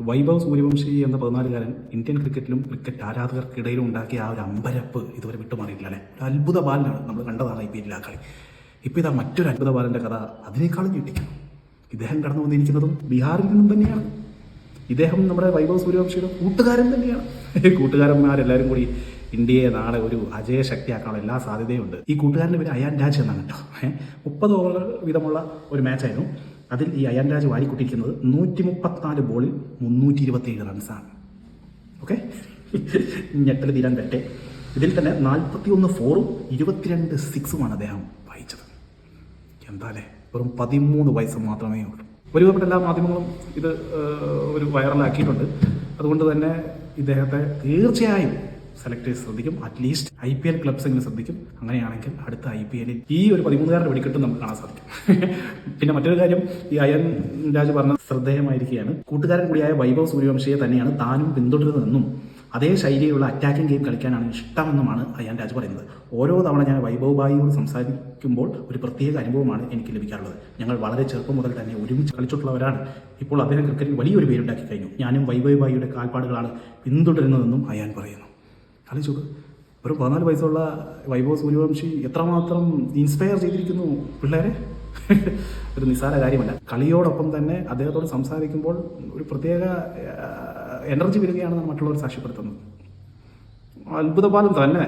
വൈഭവ് സൂര്യവംശി എന്ന 14-കാരൻ Indian ക്രിക്കറ്റിലും cricket ആരാധകർക്കിടയിലും ഉണ്ടാക്കിയ ആ ഒരു അമ്പരപ്പ് ഇതുവരെ വിട്ടുമാറിയിട്ടില്ല അല്ലേ. ഒരു അത്ഭുത ബാലനാണ്, നമ്മൾ കണ്ടതാണ് IPL ആ കളി. ഇപ്പോൾ ഇതാ മറ്റൊരു അത്ഭുത ബാലൻ്റെ കഥ അതിനേക്കാളും ഞെട്ടിക്കും. ഇദ്ദേഹം കടന്നു വന്നിരിക്കുന്നതും ബീഹാറിൽ നിന്നും തന്നെയാണ്. ഇദ്ദേഹം നമ്മുടെ വൈഭവ് സൂര്യവംശിയുടെ കൂട്ടുകാരൻ തന്നെയാണ്. കൂട്ടുകാരന്മാരെല്ലാവരും കൂടി ഇന്ത്യയെ നാളെ ഒരു അജയ ശക്തിയാക്കാനുള്ള എല്ലാ സാധ്യതയുണ്ട്. ഈ കൂട്ടുകാരൻ്റെ പേര് അയാൻ രാജ് എന്നാണ് കേട്ടോ. 30 ഓവർ വീതമുള്ള ഒരു മാച്ചായിരുന്നു. അതിൽ ഈ അയാൻ രാജ് വാരിക്കൊണ്ടിരിക്കുന്നത് 134 ബോളിൽ 327 റൺസാണ്. ഓക്കെ, ഞെട്ടൽ തീരാൻ പറ്റേ. ഇതിൽ തന്നെ 41 ഫോറും 22 സിക്സുമാണ് അദ്ദേഹം വായിച്ചത്. എന്താല്ലേ, വെറും 13 വയസ്സ് മാത്രമേ ഉള്ളൂ. ഒരുപാട് എല്ലാ മാധ്യമങ്ങളും ഇത് ഒരു വൈറലാക്കിയിട്ടുണ്ട്. അതുകൊണ്ട് തന്നെ ഇദ്ദേഹത്തെ തീർച്ചയായും സെലക്ടേഴ്സ് ശ്രദ്ധിക്കും. അറ്റ്ലീസ്റ്റ് IPL ക്ലബ്സ് എങ്കിലും ശ്രദ്ധിക്കും. അങ്ങനെയാണെങ്കിൽ അടുത്ത IPL ഈ ഒരു 13-കാരുടെ വെടിക്കെട്ടും നമുക്ക് കാണാൻ സാധിക്കും. പിന്നെ മറ്റൊരു കാര്യം, ഈ അയൻ രാജ് പറഞ്ഞ ശ്രദ്ധേയമായിരിക്കുകയാണ്. കൂട്ടുകാരൻ കൂടിയായ വൈഭവ് സൂര്യവംശിയെ തന്നെയാണ് താനും പിന്തുടരുന്നതെന്നും അതേ ശൈലിയിലുള്ള അറ്റാക്കിംഗ് ഗെയിം കളിക്കാനാണ് ഇഷ്ടമെന്നുമാണ് അയാൻ രാജ് പറയുന്നത്. ഓരോ തവണ ഞാൻ വൈഭവ് ഭായിയോട് സംസാരിക്കുമ്പോൾ ഒരു പ്രത്യേക അനുഭവമാണ് എനിക്ക് ലഭിക്കാറുള്ളത്. ഞങ്ങൾ വളരെ ചെറുപ്പം മുതൽ തന്നെ ഒരുമിച്ച് കളിച്ചിട്ടുള്ളവരാണ്. ഇപ്പോൾ അദ്ദേഹം ക്രിക്കറ്റിൽ വലിയൊരു പേരുണ്ടാക്കി കഴിഞ്ഞു. ഞാനും വൈഭവ് ഭായിയുടെ കാൽപ്പാടുകളാണ് പിന്തുടരുന്നതെന്നും അയാൻ പറയുന്നു. ആലോചിച്ചു, വെറും 14 വയസ്സുള്ള വൈഭവ് സൂര്യവംശി എത്രമാത്രം ഇൻസ്പയർ ചെയ്തിരിക്കുന്നു പിള്ളേരെ. ഒരു നിസ്സാര കാര്യമല്ല. കളിയോടൊപ്പം തന്നെ അദ്ദേഹത്തോട് സംസാരിക്കുമ്പോൾ ഒരു പ്രത്യേക എനർജി വരികയാണെന്നാണ് മറ്റുള്ളവർ സാക്ഷ്യപ്പെടുത്തുന്നത്. അത്ഭുതപാലം തന്നെ.